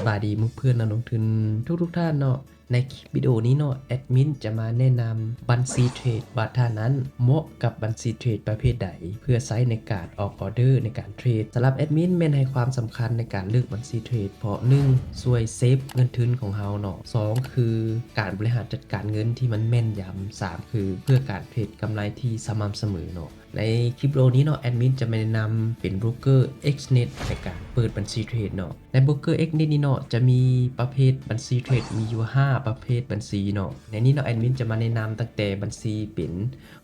สบายดีเพื่อนนักลงทุนทุกท่านเนาะในคลิปวิดีโอนี้เนาะแอดมินจะมาแนะนำบัญชีเทรดว่าท่านั้นเหมาะกับบัญชีเทรดประเภทใดเพื่อใช้ในการออกออเดอร์ในการเทรดสำหรับแอดมินแม่นให้ความสำคัญในการเลือกบัญชีเทรดเพราะ1ช่วยเซฟเงินทุนของเฮาเนาะ2คือการบริหารจัดการเงินที่มันแม่นยำ3คือเพื่อการเทรดกำไรที่สม่ำเสมอเนาะในคลิปวิดีโอนี้เนาะแอดมินจะมาแนะนำเป็นโบรกเกอร์ XNet ในการเปิดบัญชีเทรดเนาะในโบรกเกอร์ XNet นี้เนาะจะมีประเภทบัญชีเทรดมีอยู่5ประเภทบัญชีเนาะในนี้เนาะแอดมินจะมาแนะนำตั้งแต่บัญชีเป็น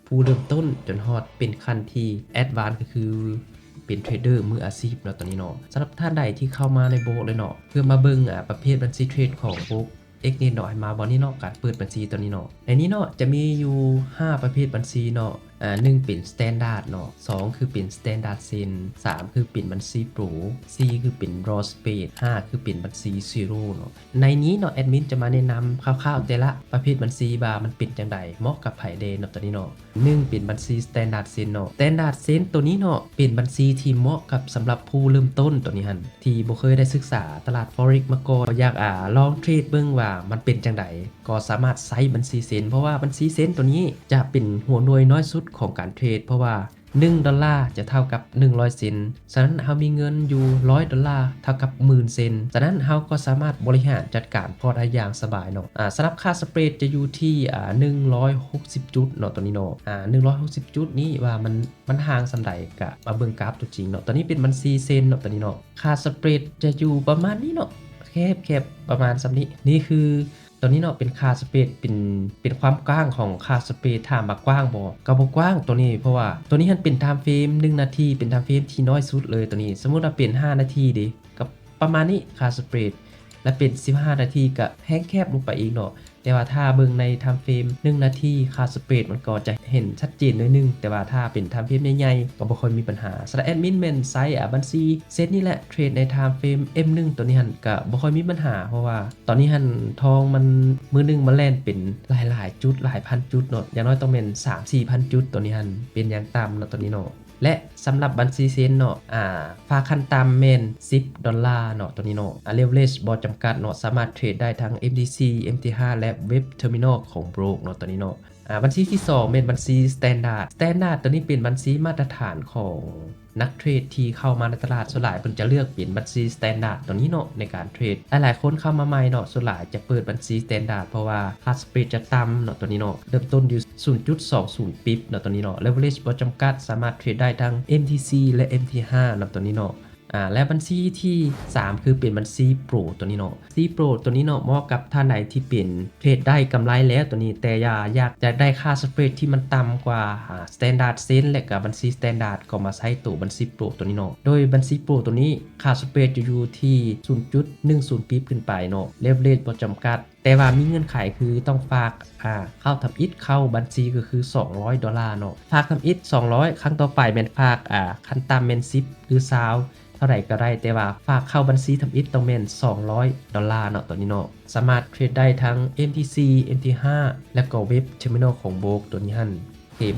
ผู้เริ่มต้นจนฮอดเป็นขั้นที่แอดวานซ์ก็คือเป็นเทรดเดอร์มืออาชีพเนาะตอนนี้เนาะสำหรับท่านใดที่เข้ามาในโบกเลยเนาะเพื่อมาเบิ่งประเภทบัญชีเทรดของโบกXNet เนาะให้มาบอนี้เนาะการเปิดบัญชีตัวนี้เนาะในนี้เนาะจะมีอยู่5ประเภทบัญชีเนาะ1เป็น Standard เนาะ2คือเป็น Standard Sen 3คือเป็นบัญชี Pro 4คือเป็น Raw Space 5คือเป็นบัญชี Zero เนาะในนี้เนาะแอดมินจะมาแนะนำคร่าวๆแต่ละประเภทบัญชีว่ามันเป็นจังไดเหมาะกับไผเดเนาะตัวนี้เนาะ1เป็นบัญชี Standard Sen เนาะ Standard Sen ตัวนี้เนาะเป็นบัญชีที่เหมาะกับสำหรับผู้เริ่มต้นตัวนี้หั่นที่บ่เคยได้ศึกษาตลาด Forex มาก่อนอยากลองเทรดเบิ่งว่ามันเป็นจังไดก็สามารถใช้บัญชีเซนเพราะว่าบัญชีเซนตัวนี้จะเป็นหัวหน่วยน้อยสุดของการเทรดเพราะว่า1ดอลลาร์จะเท่ากับ100เซนต์ฉะนั้นเรามีเงินอยู่100ดอลลาร์เท่ากับ10,000เซนต์ฉะนั้นเราก็สามารถบริหารจัดการพอร์ตได้อย่างสบายเนาะสำหรับค่าสเปรดจะอยู่ที่160จุดเนาะตัวนี้เนาะ160จุดนี้ว่ามันห่างสำใดกะมาเบิ่งกราฟตัวจริงเนาะตอนนี้เป็นบัญชีเซนเนาะตัวนี้เนาะค่าสเปรดจะอยู่ประมาณนี้เนาะแคบประมาณสำนี้นี่คือตัวนี้เนาะเป็นค่าสเปซเป็นความกว้างของค่าสเปซถามว่ากว้างบ่ก็บ่กว้างตัวนี้เพราะว่าตัวนี้มันเป็นไทม์เฟรม1นาทีเป็นไทม์เฟรมที่น้อยสุดเลยตัวนี้สมมุติว่าเป็น5นาทีดิก็ประมาณนี้ค่าสเปซและเป็น15นาทีก็แห้งแคบลงไปอีกเนาะแต่ว่าถ้าเบิ่งในไทม์เฟรม1นาทีค่าสเปซมันก็จะเห็นชัดเจนหน่อยนึงแต่ว่าถ้าเป็นไทม์เฟรมใหญ่ๆก็บ่ค่อยมีปัญหาสำหรับแอดมินแม่นไซส์บัญชีเซตนี่แหละเทรดในไทม์เฟรม M1 ตัวนี้หั่นก็บ่ค่อยมีปัญหาเพราะว่าตอนนี้หั่นทองมันมื้อนึงมันแล่นเป็นหลายๆจุดหลายพันจุดเนาะอย่างน้อยต้องเป็น 3-4,000 จุดตัวนี้หั่นเป็นอย่างต่ำเนาะตัวนี้เนาะและสำหรับบัญชีเซนเนาะฝากขั้นต่ำแม่น10ดอลลาร์เนาะตัวนี้เนาะleverage บ่จำกัดเนาะสามารถเทรดได้ทั้ง MTC MT5 และ Web Terminal ของ Broke เนาะตัวนี้เนาะบัญชีที่2เป็นบัญชี Standard ตัวนี้เป็นบัญชีมาตรฐานของนักเทรดที่เข้ามาในตลาดส่วนหลายเพิ่นจะเลือกเป็นบัญชี Standard ตัวนี้เนาะในการเทรดหลายๆคนเข้ามาใหม่เนาะส่วนหลายจะเปิดบัญชี Standard เพราะว่าค่าสเปรดจะต่ำเนาะตัวนี้เนาะเริ่มต้นอยู่ 0.20 ปิปเนาะตัวนี้เนาะ leverage บ่จำกัดสามารถเทรดได้ทั้ง MTC และ MT5 เนาะตัวนี้เนาะและบัญชีที่3คือเป็นบัญชี Pro ตัวนี้เนาะบัญชี Pro ตัวนี้เนาะเหมาะกับท่านใดที่เป็นเทรดได้กำไรแล้วตัวนี้แต่อยากจะได้ค่าสเปรดที่มันต่ำกว่าStandard Sen และกับบัญชี Standard ก็มาใช้ตัวบัญชี Pro ตัวนี้เนาะโดยบัญชี Pro ตัวนี้ค่าสเปรดจะอยู่ที่ 0.10 ปิปขึ้นไปเนาะ leverage บ่จำกัดแต่ว่ามีเงื่อนไขคือต้องฝากเข้าทำอิฐเข้าบัญชีก็คือ200ดอลลาร์เนาะฝากทำอิฐ200ครั้งต่อไปแม่นฝากขั้นต่ำแม่น10หรือ20เท่าไหร่ก็ได้แต่ว่าฝากเข้าบัญชีทำอิฐต้องแม่น200ดอลลาร์เนาะตัวนี้เนาะสามารถเทรดได้ทั้ง MTC MT5 และก็ Web Terminal ของ Broke ตัวนี้หั่น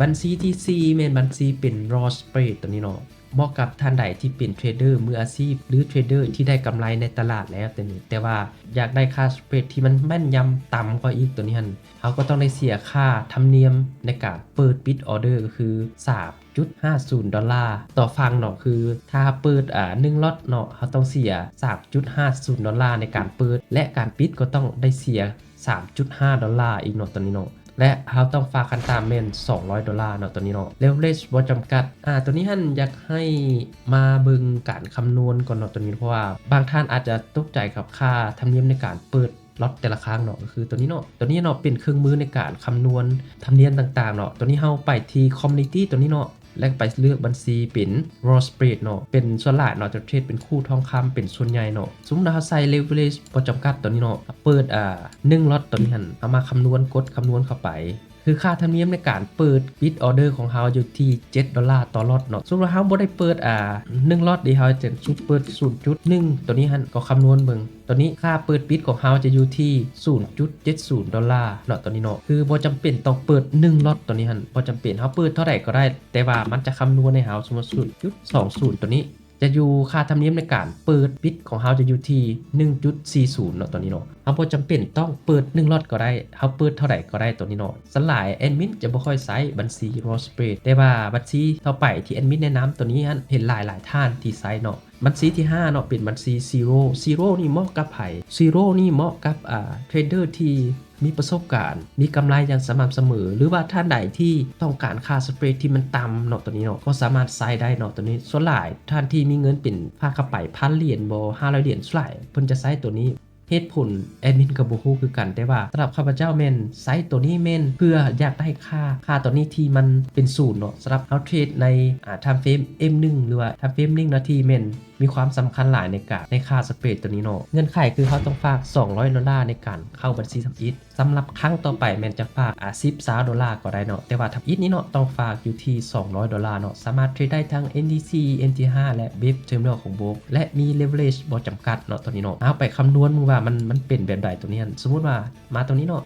บัญชีที่4แม่นบัญชีเป็น Raw Space ตัวนี้เนาะเหมาะกับท่านใดที่เป็นเทรดเดอร์มืออาชีพหรือเทรดเดอร์ที่ได้กำไรในตลาดแล้วแต่ว่าอยากได้ค่าสเปรดที่มันแม่นยำต่ำกว่าอีกตัวนี้หั่นเขาก็ต้องได้เสียค่าธรรมเนียมในการเปิดปิดออเดอร์ก็คือ3.50ดอลลาร์ต่อฟังเนาะคือถ้าเปิด1ล็อตเนาะเขาต้องเสีย3.50ดอลลาร์ในการเปิดและการปิดก็ต้องได้เสีย3.5ดอลลาร์อีกเนาะตัวนี้เนาะและเขาต้องฝากคันตามเมน200ดอลลาร์เนาะตัวนี้เนาะ leverage บ่จำกัดตัวนี้หั่นอยากให้มาเบิ่งการคำนวณก่อนเนาะตัวนี้เพราะว่าบางท่านอาจจะตกใจกับค่าธรรมเนียมในการเปิดล็อตแต่ละครั้งเนาะก็คือตัวนี้เนาะเป็นเครื่องมือในการคำนวณธรรมเนียมต่างๆเนาะตัวนี้เฮาไปที่ community ตัวนี้เนาะแล้วไปเลือกบัญชีเป็น raw spread เนาะเป็นส่วนหลายเนาะจะเทรดเป็นคู่ทองคำเป็นส่วนใหญ่เนาะสมมุติเราใส่ leverage บ่จำกัดตัวนี้เนาะเปิด1ล็อตตัวนี้หั่นเอามาคำนวณกดคำนวณเข้าไปคือค่าธรรมเนียมในการเปิดปิดออเดอร์ของเฮาอยู่ที่7ดอลลาร์ต่อล็อตเนาะสมมุติว่าเฮาบ่ได้เปิด1ล็อตดิเฮาจะเปิด 0.1 ตัวนี้หั่นก็คำนวณเบิ่งตัวนี้ค่าเปิดปิดของเฮาจะอยู่ที่ 0.70 ดอลลาร์เนาะตัวนี้เนาะคือบ่จำเป็นต้องเปิด1ล็อตตัวนี้หั่นบ่จำเป็นเฮาเปิดเท่าใดก็ได้แต่ว่ามันจะคำนวณให้เฮาสมมุติ 0.20 ตัวนี้ จะอยู่ค่าธรรมเนียมในการเปิดปิดของเฮาจะอยู่ที่ 1.40 เนาะตัวนี้เนาะเฮาบ่จำเป็นต้องเปิด1ล็อตก็ได้เฮาเปิดเท่าใดก็ได้ตัวนี้เนาะสลายแอดมินจะบ่ค่อยใช้บัญชี Raw Spread แต่ว่าบัญชีต่อไปที่แอดมินแนะนำตัวนี้เห็นหลายท่านที่ใช้เนาะบัญชีที่5เนาะเป็นบัญชี Zero นี่เหมาะกับไผ Zero นี่เหมาะกับเทรดเดอร์ที่มีประสบการณ์มีกำไรอย่างสม่ำเสมอหรือว่าท่านใดที่ต้องการค่าสเปรดที่มันต่ำเนาะตัวนี้เนาะก็สามารถใช้ได้เนาะตัวนี้ส่วนหลายท่านที่มีเงินเป็นพากระไป1,000 เหรียญบ่500 เหรียญส่วนหลายเพิ่นจะใช้ตัวนี้เหตุผลแอดมินก็บ่ฮู้คือกันแต่ว่าสำหรับข้าพเจ้าแม่นใช้ตัวนี้แม่นเพื่ออยากได้ค่าตัวนี้ที่มันเป็นศูนย์เนาะสำหรับเฮาเทรดในtime frame M1 หรือว่า time frame 1 นาทีแม่นมีความสำคัญหลายในค่าสเปรดตัวนี้เนาะเงื่อนไขคือเขาต้องฝาก$200ในการเข้าบัญชีทำอิฐสำหรับครั้งต่อไปแม่นจะฝาก$10ก็ได้เนาะแต่ว่าทำอิฐนี้เนาะต้องฝากอยู่ที่$200เนาะสามารถเทรดได้ทั้ง NDC NT5 และ BIF Terminal ของโบกและมี leverage บ่จำกัดเนาะตัวนี้เนาะเอาไปคำนวณมึงว่ามันเป็นแบบใดตัวนี้สมมุติว่ามาตัวนี้เนาะ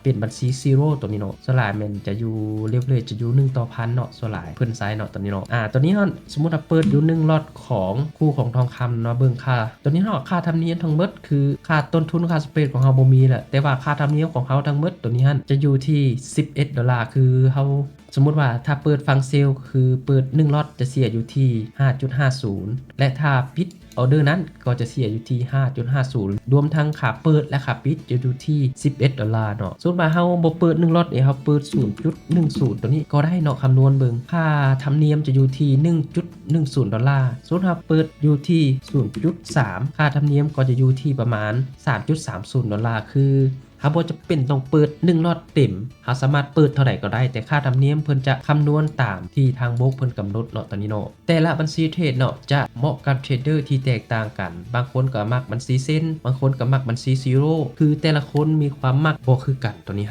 เป็นบัญชี Zero ตัวนี้เนาะส่วนหลายมันจะอยู่เลเวลจะอยู่1 ต่อ 1,000 เนาะส่วนหลายเพิ่นไซส์เนาะตัวนี้เนาะตัวนี้เนาะสมมุติว่าเปิดอยู่1ล็อตของคู่ของทองคำเนาะเบิ่งค่าตัวนี้เนาะค่าธรรมเนียมทั้งหมดคือค่าต้นทุนค่าสเปรดของเฮาบ่มีแหละแต่ว่าค่าธรรมเนียมของเฮาทั้งหมดตัวนี้จะอยู่ที่$11คือเฮาสมมุติว่าถ้าเปิดฟังเซลคือเปิด1ล็อตจะเสียอยู่ที่ 5.50 และถ้าปิดออเดอร์นั้นก็จะเสียอยู่ที่ 5.50 รวมทั้งค่าเปิดและค่าปิดจะอยู่ที่$11เนาะส่วนว่าเฮาบ่เปิด1ล็อตเฮาเปิด 0.10 ตัวนี้ก็ได้เนาะคำนวณเบิ่งค่าธรรมเนียมจะอยู่ที่ $1.10 ส่วนถ้าเปิดอยู่ที่ 0.3 ค่าธรรมเนียมก็จะอยู่ที่ประมาณ $3.30 คือเฮาบ่จะเป็นต้องเปิด1ล็อตเต็มเฮาสามารถเปิดเท่าใดก็ได้แต่ค่าธรรมเนียมเพิ่นจะคำนวณตามที่ทางโบรกเพิ่นกำหนดเนาะตอนนี้เนาะแต่ละบัญชีเทรดเนาะจะเหมาะกับเทรดเดอร์ที่แตกต่างกันบางคนก็มักบัญชีเส้นบางคนก็มักบัญชีซีโร่คือแต่ละคนมีความมักบ่คือกันตัวนี้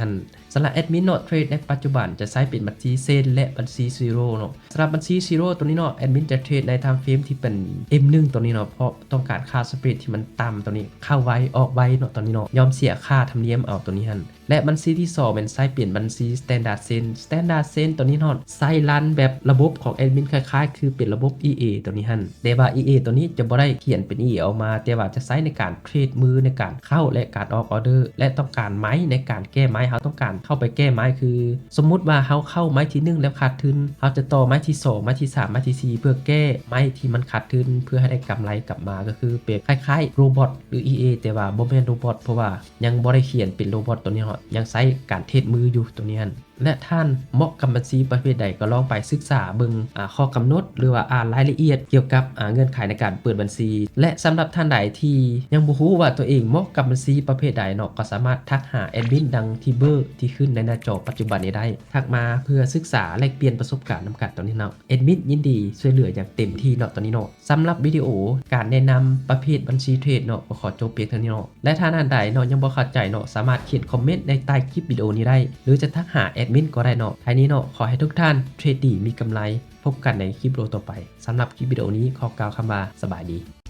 สำหรับแอดมินเนาะเทรดในปัจจุบันจะใช้เป็นบัญชีเส้นและบัญชีซีโร่เนาะสำหรับบัญชีซีโร่ตัวนี้เนาะแอดมินจะเทรดในไทม์เฟรมที่เป็น M1 ตัวนี้เนาะเพราะต้องการค่าสเปรดที่มันต่ำตัวนี้เข้าไวออกไวเนาะตัวนี้เนาะยอมเสียค่าธรรมเนียมเอาตัวนี้และบัญชีที่2เป็นใช้เปลี่ยนบัญชี Standard Sen ตัวนี้เนาะใช้รันแบบระบบของแอดมินคล้ายๆคือเป็นระบบ EA ตัวนี้แต่ว่า EA ตัวนี้จะบ่ได้เขียนเป็น EA ออกมาแต่ว่าจะใช้ในการเทรดมือในการเข้าและการออกออเดอร์และต้องการไม้ในการแก้ไม้เขาต้องการเข้าไปแก้ไม้คือสมมุติว่าเขาเข้าไม้ที่1แล้วขาดทุนเขาจะต่อไม้ที่2ไม้ที่3ไม้ที่4เพื่อแก้ไม้ที่มันขาดทุนเพื่อให้ได้กำไรกลับมาก็คือเป็นคล้ายๆโรบอทหรือ EA แต่ว่าบ่แม่นโรบอทเพราะว่ายังบ่ได้เขียนเป็นโรบอทตัวนี้ยังใช้การเทรดมืออยู่ตัวนี้และท่านเหมาะกับบัญชีประเภทใดก็ลองไปศึกษาเบิ่งข้อกำหนดหรือว่าอ่านรายละเอียดเกี่ยวกับเงื่อนไขในการเปิดบัญชีและสำหรับท่านใดที่ยังบ่ฮู้ว่าตัวเองเหมาะกับบัญชีประเภทใดเนาะก็สามารถทักหาแอดมินดังที่เบอร์ที่ขึ้นในหน้าจอปัจจุบันนี้ได้ทักมาเพื่อศึกษาแลกเปลี่ยนประสบการณ์นำกันตัวนี้เนาะแอดมินยินดีช่วยเหลืออย่างเต็มที่เนาะตัวนี้เนาะสำหรับวิดีโอการแนะนำประเภทบัญชีเทรดเนาะก็ขอจบเพียงเท่านี้เนาะและถ้าท่านใดเนาะยังบ่เข้าใจเนาะสามารถเขียนคอมเมนต์ในใต้คลิปวิดีโอนี้ได้หรือจะทักหาแอดมินก็ได้เนาะท้ายนี้เนาะขอให้ทุกท่านเทรดดีมีกำไรพบกันในคลิปวิดีโอต่อไปสำหรับคลิปวิดีโอนี้ขอกล่าวคำว่าสบายดี